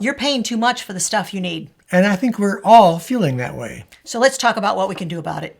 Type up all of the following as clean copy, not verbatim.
you're paying too much for the stuff you need. And I think we're all feeling that way. So let's talk about what we can do about it.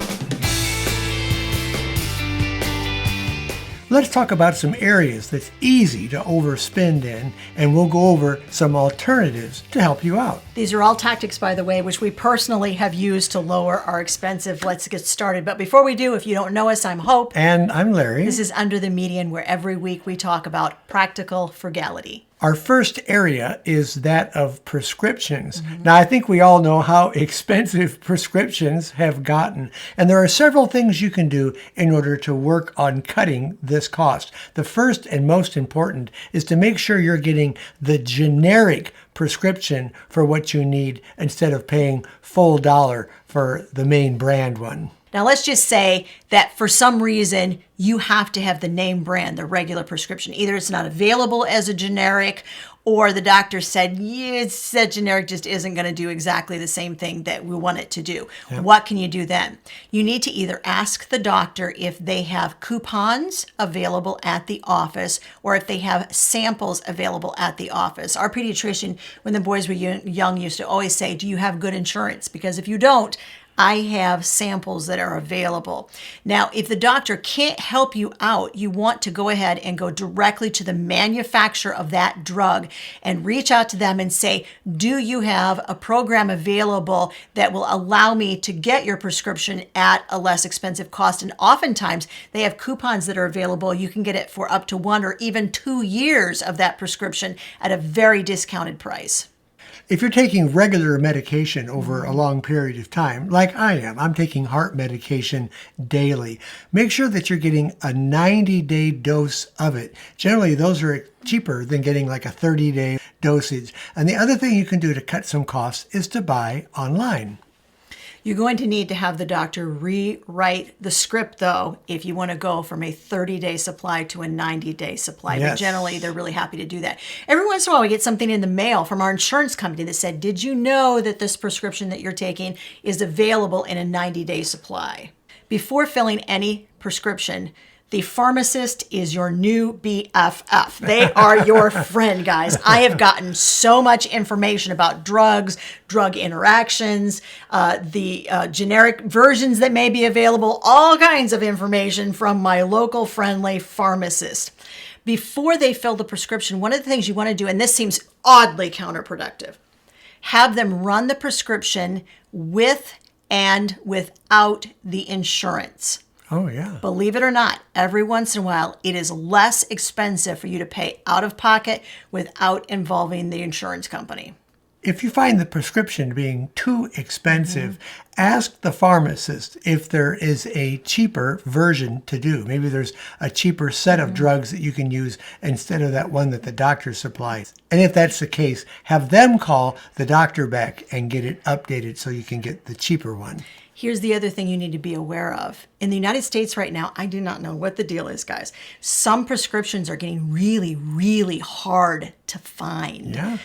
Let's talk about some areas that's easy to overspend in, and we'll go over some alternatives to help you out. These are all tactics, by the way, which we personally have used to lower our expensive. Let's get started. But before we do, if you don't know us, I'm Hope. And I'm Larry. This is Under the Median, where every week we talk about practical frugality. Our first area is that of prescriptions. Now, I think we all know how expensive prescriptions have gotten, and there are several things you can do in order to work on cutting this cost. The first and most important is to make sure you're getting the generic prescription for what you need instead of paying full dollar for the main brand one. Now, let's just say that for some reason, you have to have the name brand, the regular prescription. Either it's not available as a generic, or the doctor said, yeah, that generic just isn't going to do exactly the same thing that we want it to do. Yep. What can you do then? You need to either ask the doctor if they have coupons available at the office, or if they have samples available at the office. Our pediatrician, when the boys were young, used to always say, do you have good insurance? Because if you don't, I have samples that are available. Now, if the doctor can't help you out, you want to go ahead and go directly to the manufacturer of that drug and reach out to them and say, do you have a program available that will allow me to get your prescription at a less expensive cost? And oftentimes they have coupons that are available. You can get it for up to 1 or even 2 years of that prescription at a very discounted price. If you're taking regular medication over a long period of time, like I am, I'm taking heart medication daily, make sure that you're getting a 90-day dose of it. Generally, those are cheaper than getting like a 30-day dosage. And the other thing you can do to cut some costs is to buy online. You're going to need to have the doctor rewrite the script, though, if you want to go from a 30-day supply to a 90-day supply. Yes. But generally, they're really happy to do that. Every once in a while, we get something in the mail from our insurance company that said, did you know that this prescription that you're taking is available in a 90-day supply? Before filling any prescription, the pharmacist is your new BFF. They are your friend, guys. I have gotten so much information about drugs, drug interactions, the generic versions that may be available, all kinds of information from my local friendly pharmacist. Before they fill the prescription, one of the things you want to do, and this seems oddly counterproductive, have them run the prescription with and without the insurance. Oh, yeah. Believe it or not, every once in a while, it is less expensive for you to pay out of pocket without involving the insurance company. If you find the prescription being too expensive, ask the pharmacist if there is a cheaper version to do. Maybe there's a cheaper set of drugs that you can use instead of that one that the doctor supplies. And if that's the case, have them call the doctor back and get it updated so you can get the cheaper one. Here's the other thing you need to be aware of. In the United States right now, I do not know what the deal is, guys. Some prescriptions are getting really, really hard to find. Yeah.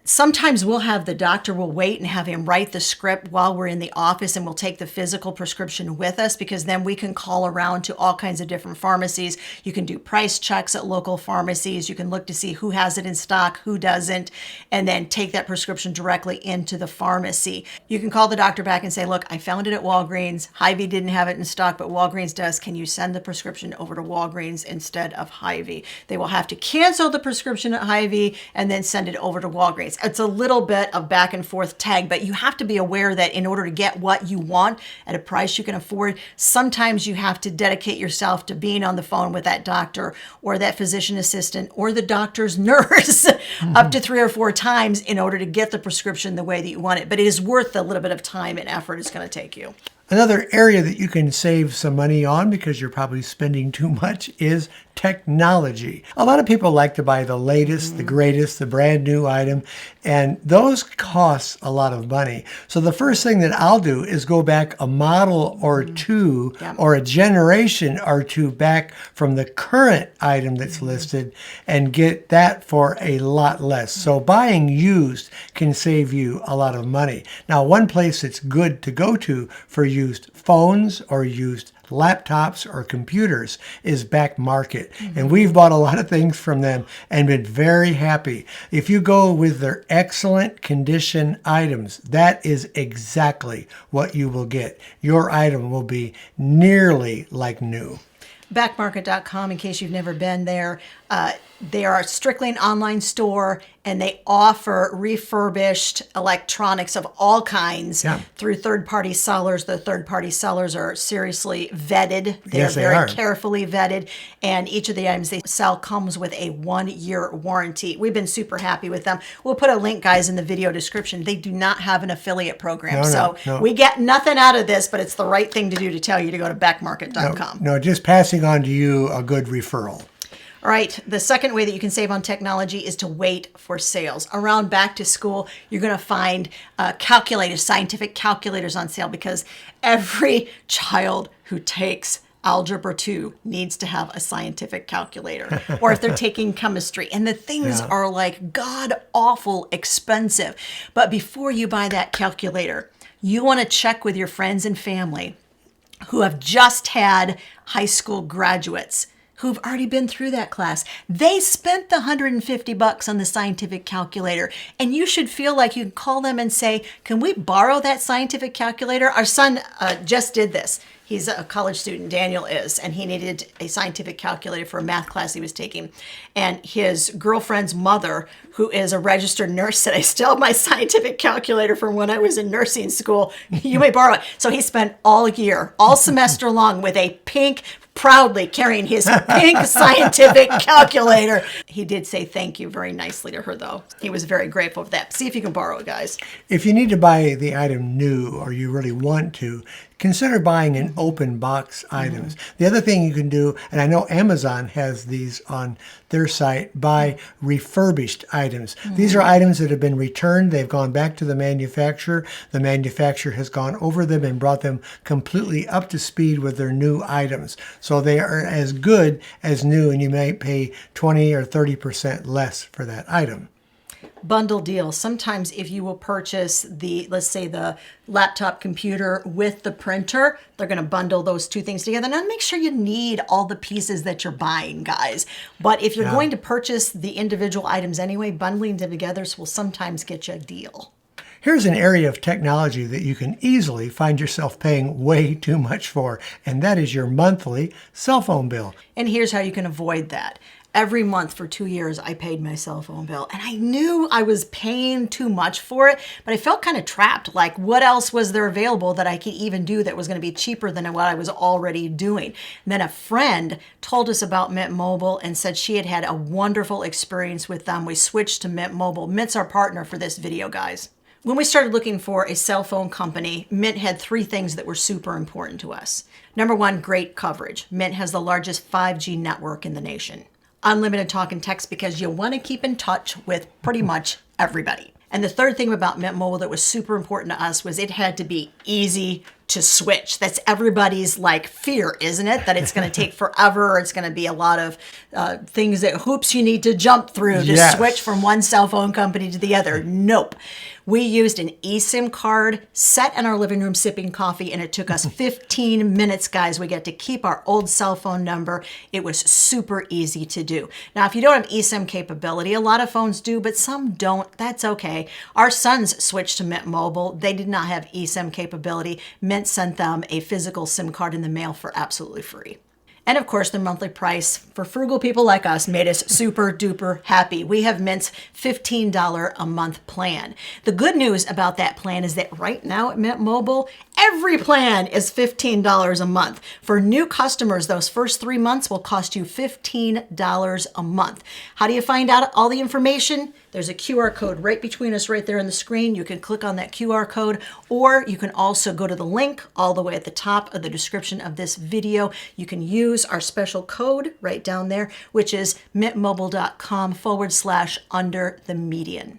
Sometimes we'll have the doctor will wait and have him write the script while we're in the office, and we'll take the physical prescription with us, because then we can call around to all kinds of different pharmacies. You can do price checks at local pharmacies. You can look to see who has it in stock, who doesn't, and then take that prescription directly into the pharmacy. You can call the doctor back and say, look, I found it at Walgreens. Hy-Vee didn't have it in stock, but Walgreens does. Can you send the prescription over to Walgreens instead of Hy-Vee? They will have to cancel the prescription at Hy-Vee and then send it over to Walgreens. It's a little bit of back and forth tag, but you have to be aware that in order to get what you want at a price you can afford, sometimes you have to dedicate yourself to being on the phone with that doctor or that physician assistant or the doctor's nurse up to 3 or 4 times in order to get the prescription the way that you want it. But it is worth the little bit of time and effort it's going to take you. Another area that you can save some money on because you're probably spending too much is technology. A lot of people like to buy the latest, the greatest, the brand new item, and those cost a lot of money. So the first thing that I'll do is go back a model or two or a generation or two back from the current item that's listed and get that for a lot less. So buying used can save you a lot of money. Now, one place that's good to go to for used phones or used laptops or computers is Back Market. And we've bought a lot of things from them and been very happy. If you go with their excellent condition items, that is exactly what you will get. Your item will be nearly like new. Backmarket.com, in case you've never been there, they are strictly an online store, and they offer refurbished electronics of all kinds through third-party sellers. The third-party sellers are seriously vetted. They're very carefully vetted, and each of the items they sell comes with a 1-year warranty. We've been super happy with them. We'll put a link, guys, in the video description. They do not have an affiliate program, so we get nothing out of this, but it's the right thing to do to tell you to go to backmarket.com. No, just passing on to you a good referral. All right, the second way that you can save on technology is to wait for sales. Around back to school, you're going to find calculators, scientific calculators on sale, because every child who takes Algebra 2 needs to have a scientific calculator, or if they're taking chemistry, and the things are like god-awful expensive. But before you buy that calculator, you want to check with your friends and family who have just had high school graduates who've already been through that class. They spent the $150 on the scientific calculator, and you should feel like you can call them and say, can we borrow that scientific calculator? Our son just did this. He's a college student, Daniel is, and he needed a scientific calculator for a math class he was taking. And his girlfriend's mother, who is a registered nurse, said, I still have my scientific calculator from when I was in nursing school. You may borrow it. So he spent all year, all semester long, with a pink, proudly carrying his pink scientific calculator. He did say thank you very nicely to her, though. He was very grateful for that. See if you can borrow it, guys. If you need to buy the item new, or you really want to, consider buying an open box items. The other thing you can do, and I know Amazon has these on their site, buy refurbished items. These are items that have been returned. They've gone back to the manufacturer. The manufacturer has gone over them and brought them completely up to speed with their new items. So they are as good as new, and you may pay 20 or 30% less for that item. Bundle deals. Sometimes if you will purchase the, let's say, the laptop computer with the printer, they're going to bundle those two things together. Now make sure you need all the pieces that you're buying, guys. But if you're going to purchase the individual items anyway, bundling them together will sometimes get you a deal. Here's an area of technology that you can easily find yourself paying way too much for, and that is your monthly cell phone bill. And here's how you can avoid that. Every month for 2 years, I paid my cell phone bill, and I knew I was paying too much for it, but I felt kind of trapped. Like, what else was there available that I could even do that was going to be cheaper than what I was already doing? And then a friend told us about Mint Mobile and said she had had a wonderful experience with them. We switched to Mint Mobile. Mint's our partner for this video, guys. When we started looking for a cell phone company, Mint had 3 things that were super important to us. Number 1, great coverage. Mint has the largest 5G network in the nation. Unlimited talk and text, because you want to keep in touch with pretty much everybody. And the third thing about Mint Mobile that was super important to us was it had to be easy to switch. That's everybody's like fear, isn't it? That it's going to take forever. Or it's going to be a lot of things that hoops you need to jump through to switch from one cell phone company to the other. Nope. We used an eSIM card, sat in our living room sipping coffee, and it took us 15 minutes, guys. We get to keep our old cell phone number. It was super easy to do. Now, if you don't have eSIM capability, a lot of phones do, but some don't. That's okay. Our sons switched to Mint Mobile. They did not have eSIM capability. Mint sent them a physical SIM card in the mail for absolutely free. And of course, the monthly price for frugal people like us made us super duper happy. We have Mint's $15 a month plan. The good news about that plan is that right now at Mint Mobile, every plan is $15 a month. For new customers, those first 3 months will cost you $15 a month. How do you find out all the information? There's a QR code right between us right there on the screen. You can click on that QR code, or you can also go to the link all the way at the top of the description of this video. You can use our special code right down there, which is mintmobile.com/under the median.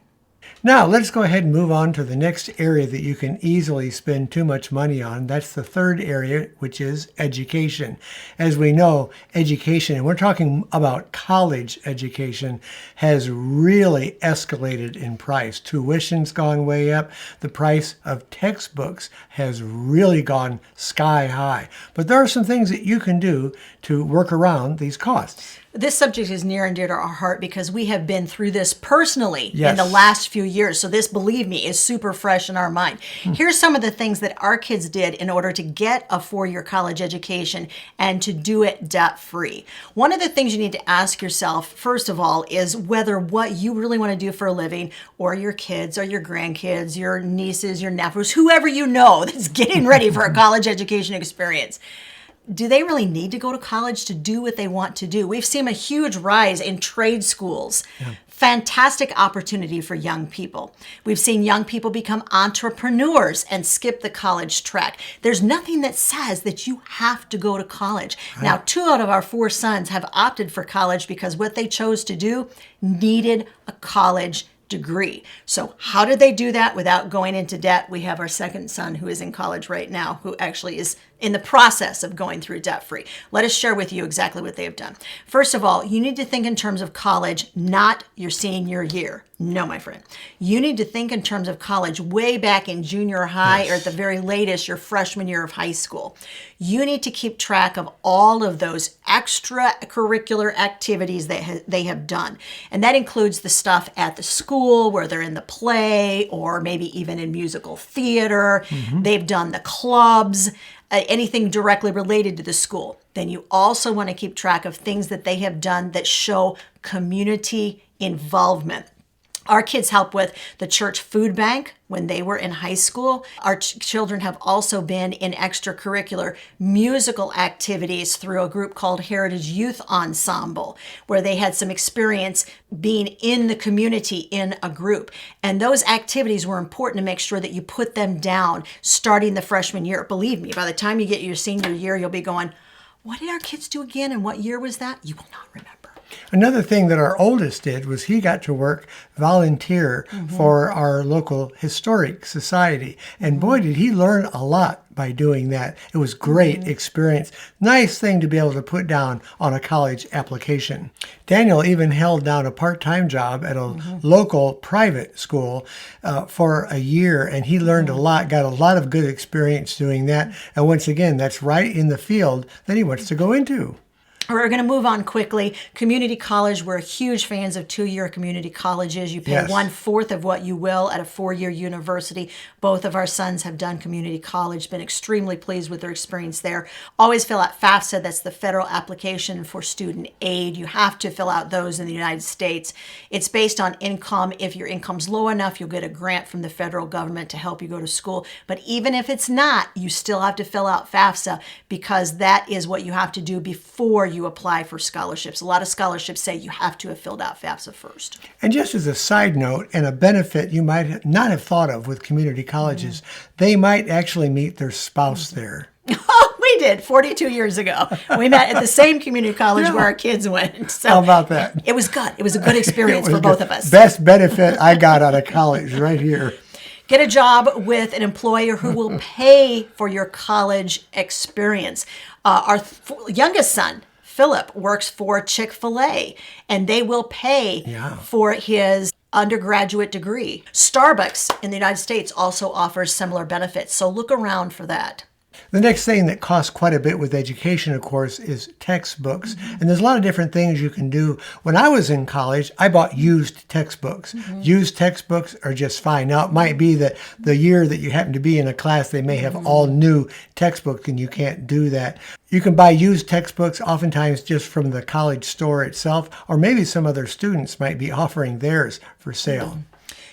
Now, let's go ahead and move on to the next area that you can easily spend too much money on. That's the third area, which is education. As we know, education, and we're talking about college education, has really escalated in price. Tuition's gone way up. The price of textbooks has really gone sky high. But there are some things that you can do to work around these costs. This subject is near and dear to our heart because we have been through this personally Yes. in the last few years. So this, believe me, is super fresh in our mind. Here's some of the things that our kids did in order to get a four-year college education and to do it debt-free. One of the things you need to ask yourself, first of all, is whether what you really want to do for a living, or your kids or your grandkids, your nieces, your nephews, whoever you know that's getting ready for a college education experience, do they really need to go to college to do what they want to do? We've seen a huge rise in trade schools. Yeah. Fantastic opportunity for young people. We've seen young people become entrepreneurs and skip the college track. There's nothing that says that you have to go to college. Right. Now, 2 out of our 4 sons have opted for college because what they chose to do needed a college degree. So how did they do that without going into debt? We have our second son who is in college right now, who actually is in the process of going through debt-free. Let us share with you exactly what they have done. First of all, you need to think in terms of college, not your senior year. No, my friend. You need to think in terms of college way back in junior high, yes, or at the very latest, your freshman year of high school. You need to keep track of all of those extracurricular activities that they have done. And that includes the stuff at the school where they're in the play or maybe even in musical theater. Mm-hmm. They've done the clubs, anything directly related to the school. Then you also want to keep track of things that they have done that show community involvement. Our kids help with the church food bank when they were in high school. Our children have also been in extracurricular musical activities through a group called Heritage Youth Ensemble, where they had some experience being in the community in a group. And those activities were important to make sure that you put them down starting the freshman year. Believe me, by the time you get your senior year, you'll be going, what did our kids do again? And what year was that? You will not remember. Another thing that our oldest did was he got to work volunteer for our local historic society. And boy, did he learn a lot by doing that. It was great experience. Nice thing to be able to put down on a college application. Daniel even held down a part-time job at a local private school for a year, and he learned a lot, got a lot of good experience doing that. And once again, that's right in the field that he wants to go into. We're going to move on quickly. Community college, we're huge fans of 2-year community colleges. You pay 1/4 of what you will at a 4-year university. Both of our sons have done community college, been extremely pleased with their experience there. Always fill out FAFSA, that's the federal application for student aid. You have to fill out those in the United States. It's based on income. If your income's low enough, you'll get a grant from the federal government to help you go to school. But even if it's not, you still have to fill out FAFSA because that is what you have to do before you apply for scholarships. A lot of scholarships say you have to have filled out FAFSA first. And just as a side note and a benefit you might not have thought of with community colleges, they might actually meet their spouse there. Oh, we did 42 years ago. We met at the same community college where our kids went. So how about that? It was good. It was a good experience for both of us. Best benefit I got out of college right here. Get a job with an employer who will pay for your college experience. Our youngest son, Philip, works for Chick-fil-A, and they will pay for his undergraduate degree. Starbucks in the United States also offers similar benefits, so look around for that. The next thing that costs quite a bit with education, of course, is textbooks. And there's a lot of different things you can do. When I was in college, I bought used textbooks. Used textbooks are just fine. Now, it might be that the year that you happen to be in a class, they may have all new textbooks, and you can't do that. You can buy used textbooks oftentimes just from the college store itself, or maybe some other students might be offering theirs for sale.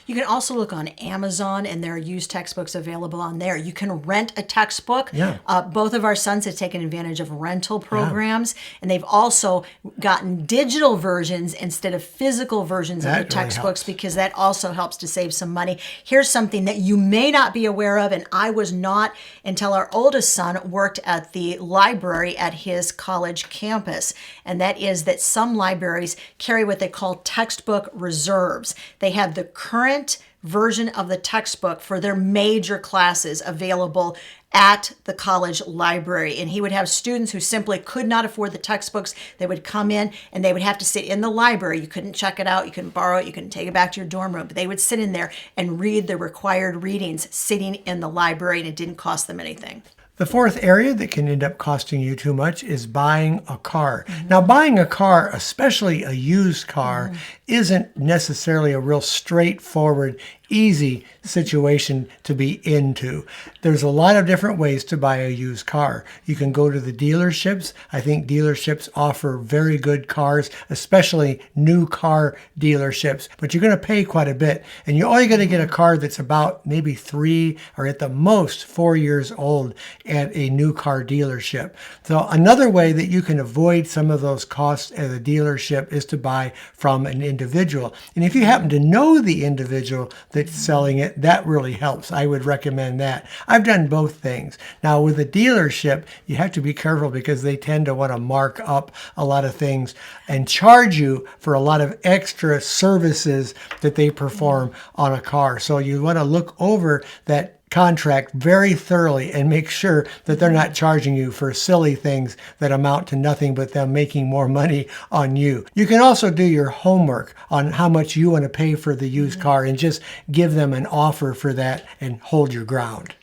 You can also look on Amazon, and there are used textbooks available on there. You can rent a textbook. Both of our sons have taken advantage of rental programs, and they've also gotten digital versions instead of physical versions of the textbooks because that also helps to save some money. Here's something that you may not be aware of, and I was not until our oldest son worked at the library at his college campus, and that is that some libraries carry what they call textbook reserves. They have the current current version of the textbook for their major classes available at the college library. And he would have students who simply could not afford the textbooks. They would come in and they would have to sit in the library. You couldn't check it out. You couldn't borrow it. You couldn't take it back to your dorm room. But they would sit in there and read the required readings sitting in the library, and it didn't cost them anything. The fourth area that can end up costing you too much is buying a car. Now, buying a car, especially a used car, isn't necessarily a real straightforward, easy situation to be into. There's a lot of different ways to buy a used car. You can go to the dealerships. I think dealerships offer very good cars, especially new car dealerships, but you're going to pay quite a bit. And you're only going to get a car that's about maybe 3 or at the most 4 years old at a new car dealership. So another way that you can avoid some of those costs at a dealership is to buy from an individual. And if you happen to know the individual that's selling it, that really helps. I would recommend that. I've done both things. Now, with a dealership, you have to be careful because they tend to want to mark up a lot of things and charge you for a lot of extra services that they perform on a car. So you want to look over that contract very thoroughly and make sure that they're not charging you for silly things that amount to nothing but them making more money on you. You can also do your homework on how much you want to pay for the used car and just give them an offer for that and hold your ground.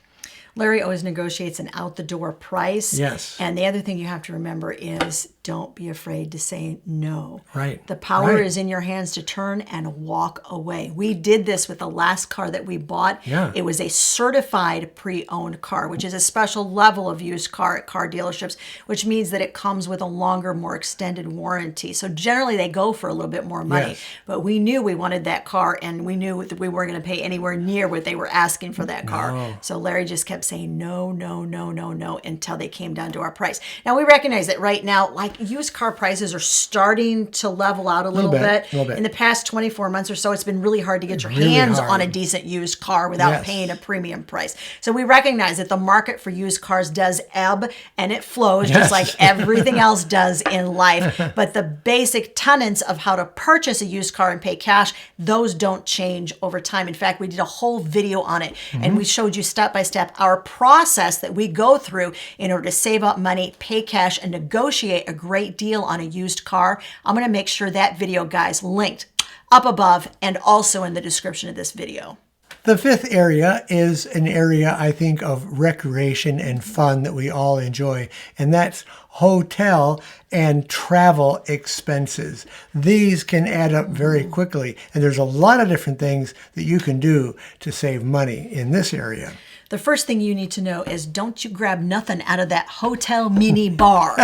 Larry always negotiates an out-the-door price. Yes. And the other thing you have to remember is don't be afraid to say no. Right. The power Right. is in your hands to turn and walk away. We did this with the last car that we bought. Yeah. It was a certified pre-owned car, which is a special level of used car at car dealerships, which means that it comes with a longer, more extended warranty. So generally they go for a little bit more money. Yes. But we knew we wanted that car, and we knew that we weren't going to pay anywhere near what they were asking for that car. No. So Larry just kept saying no, no, no, no, no until they came down to our price. Now we recognize that right now, like used car prices are starting to level out a little bit. In the past 24 months or so, it's been really hard to get your hands on a decent used car without paying a premium price. So we recognize that the market for used cars does ebb and it flows just like everything else does in life. But the basic tenets of how to purchase a used car and pay cash, those don't change over time. In fact, we did a whole video on it and we showed you step by step our process that we go through in order to save up money, pay cash, and negotiate a great deal on a used car. I'm going to make sure that video, guys, linked up above and also in the description of this video. The fifth area is an area, I think, of recreation and fun that we all enjoy, and that's hotel and travel expenses. These can add up very quickly, and there's a lot of different things that you can do to save money in this area. The first thing you need to know is don't you grab nothing out of that hotel mini bar.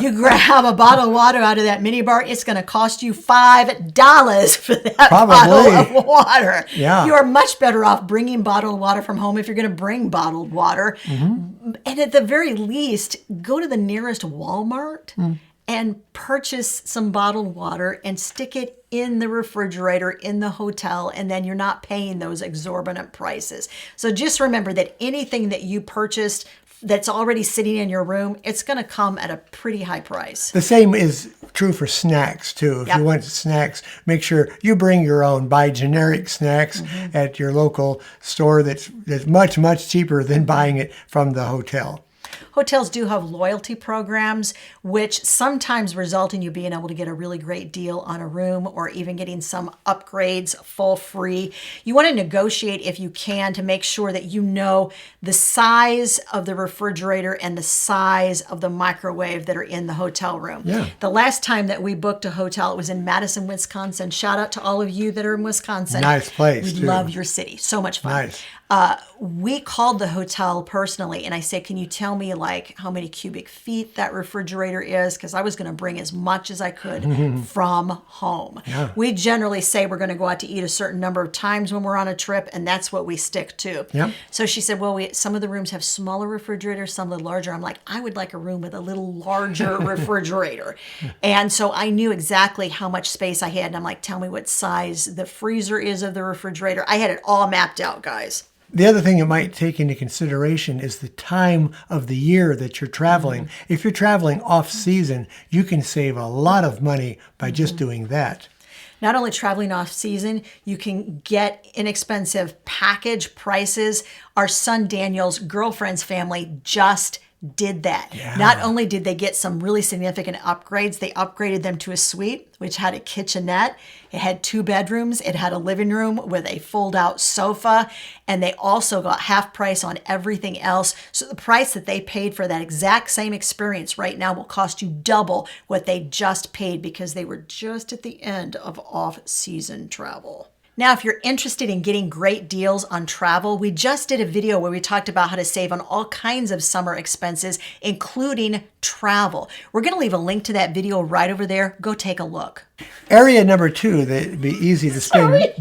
You grab a bottle of water out of that mini bar, it's going to cost you $5 for that bottle of water. Yeah. You are much better off bringing bottled water from home if you're going to bring bottled water. And at the very least, go to the nearest Walmart and purchase some bottled water and stick it in the refrigerator in the hotel, and then you're not paying those exorbitant prices. So just remember that anything that you purchased that's already sitting in your room, it's going to come at a pretty high price. The same is true for snacks too. If you want snacks, make sure you bring your own. Buy generic snacks at your local store that's much, much cheaper than buying it from the hotel. Hotels do have loyalty programs, which sometimes result in you being able to get a really great deal on a room or even getting some upgrades full free. You want to negotiate if you can to make sure that you know the size of the refrigerator and the size of the microwave that are in the hotel room. Yeah. The last time that we booked a hotel, it was in Madison, Wisconsin. Shout out to all of you that are in Wisconsin. Nice place, We too. love your city. So much fun. Nice. We called the hotel personally and I said, can you tell me like how many cubic feet that refrigerator is? Because I was going to bring as much as I could from home. Yeah. We generally say we're going to go out to eat a certain number of times when we're on a trip, and that's what we stick to. Yep. So she said, well, some of the rooms have smaller refrigerators, some a little larger. I'm like, I would like a room with a little larger refrigerator. And so I knew exactly how much space I had. And I'm like, tell me what size the freezer is of the refrigerator. I had it all mapped out, guys. The other thing you might take into consideration is the time of the year that you're traveling. If you're traveling off season, you can save a lot of money by just doing that. Not only traveling off season, you can get inexpensive package prices. Our son Daniel's girlfriend's family just did that. Yeah. Not only did they get some really significant upgrades, they upgraded them to a suite, which had a kitchenette. It had 2 bedrooms. It had a living room with a fold-out sofa. And they also got half price on everything else. So the price that they paid for that exact same experience right now will cost you double what they just paid because they were just at the end of off-season travel. Now, if you're interested in getting great deals on travel, we just did a video where we talked about how to save on all kinds of summer expenses, including travel. We're going to leave a link to that video right over there. Go take a look. Area number 2 that'd be easy to spend.